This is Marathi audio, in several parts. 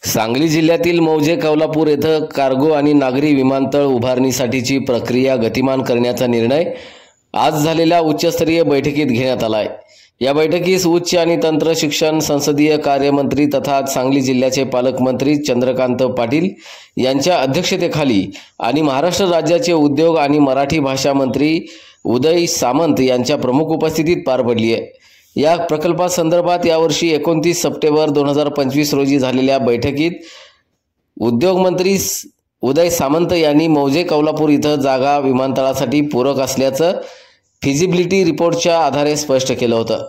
सांगली जिल्ह्यातील मौजे कौलापूर येथे कार्गो आणि नागरी विमानतळ उभारणीसाठीची प्रक्रिया गतिमान करण्याचा निर्णय आज झालेल्या उच्चस्तरीय बैठकीत घेण्यात आला आहे। या बैठकीस उच्च आणि तंत्र शिक्षण संसदीय कार्यमंत्री तथा सांगली जिल्ह्याचे पालकमंत्री चंद्रकांत पाटील यांच्या अध्यक्षतेखाली आणि महाराष्ट्र राज्याचे उद्योग आणि मराठी भाषा मंत्री उदय सामंत यांच्या प्रमुख उपस्थितीत पार पडली आहे। या प्रकल्पासंदर्भात यावर्षी 29 सप्टेंबर 2025 रोजी झालेल्या बैठकीत उद्योग मंत्री उदय सामंत यांनी मौजे कौलापूर इथं जागा विमानतळासाठी पूरक असल्याचं फिजिबिलिटी रिपोर्टच्या आधारे स्पष्ट केलं होतं।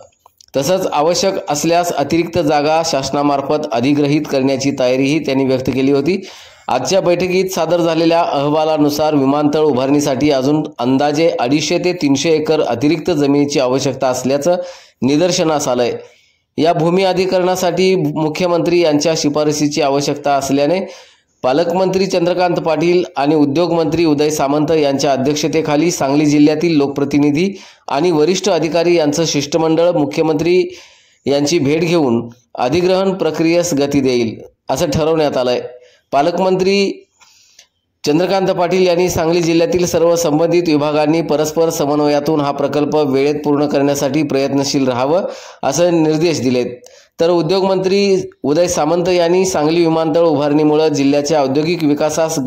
तसंच आवश्यक असल्यास अतिरिक्त जागा शासनामार्फत अधिग्रहित करण्याची तयारीही त्यांनी व्यक्त केली होती। आजच्या बैठकीत सादर झालेल्या अहवालानुसार विमानतळ उभारणीसाठी अजून अंदाजे 250 ते 300 एकर अतिरिक्त जमिनीची आवश्यकता असल्याचं निदर्शनास आलंय। या भूमी अधिग्रहणासाठी मुख्यमंत्री यांच्या शिफारसीची आवश्यकता असल्याने पालकमंत्री चंद्रकांत पाटील आणि उद्योग मंत्री उदय सामंत यांच्या अध्यक्षतेखाली सांगली जिल्ह्यातील लोकप्रतिनिधी आणि वरिष्ठ अधिकारी यांचं शिष्टमंडळ मुख्यमंत्री यांची भेट घेऊन अधिग्रहण प्रक्रियेस गती देईल असं ठरवण्यात आलंय। पालकमंत्री चंद्रकांत पाटील यांनी सांगली जिल्ह्यातील सर्व संबंधित विभागांनी परस्पर समन्वयातून हा प्रकल्प वेळेत पूर्ण करण्यासाठी प्रयत्नशील राहावं असे निर्देश दिलेत। तर उद्योग मंत्री उदय सामंत यांनी सांगली विमानतळ उभारणीमुळे जिल्ह्याच्या औद्योगिक विकासास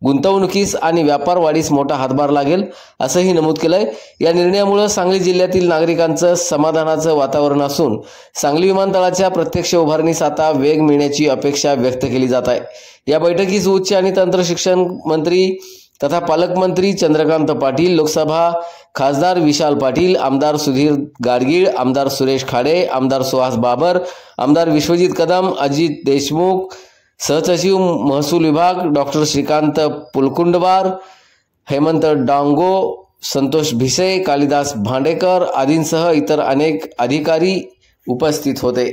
गुंतवणुकीस आणि व्यापार वाढीस मोठा हातभार लागेल असंही नमूद केलंय। या निर्णयामुळे सांगली जिल्ह्यातील नागरिकांचं समाधानाचं वातावरण असून सांगली विमानतळाच्या प्रत्यक्ष उभारणीस आता वेग मिळण्याची अपेक्षा व्यक्त केली जात आहे। या बैठकीस उच्च आणि तंत्र शिक्षण मंत्री तथा पालकमंत्री चंद्रकांत पाटील, लोकसभा खासदार विशाल पाटील, आमदार सुधीर गाडगीळ, आमदार सुरेश खाडे, आमदार सुहास बाबर, आमदार विश्वजित कदम, अजित देशमुख, सहसचिव महसूल विभाग डॉक्टर श्रीकांत पुलकुंडवार, हेमंत डांगो, संतोष भिसे, कालिदास भांडेकर आदींसह इतर अनेक अधिकारी उपस्थित होते।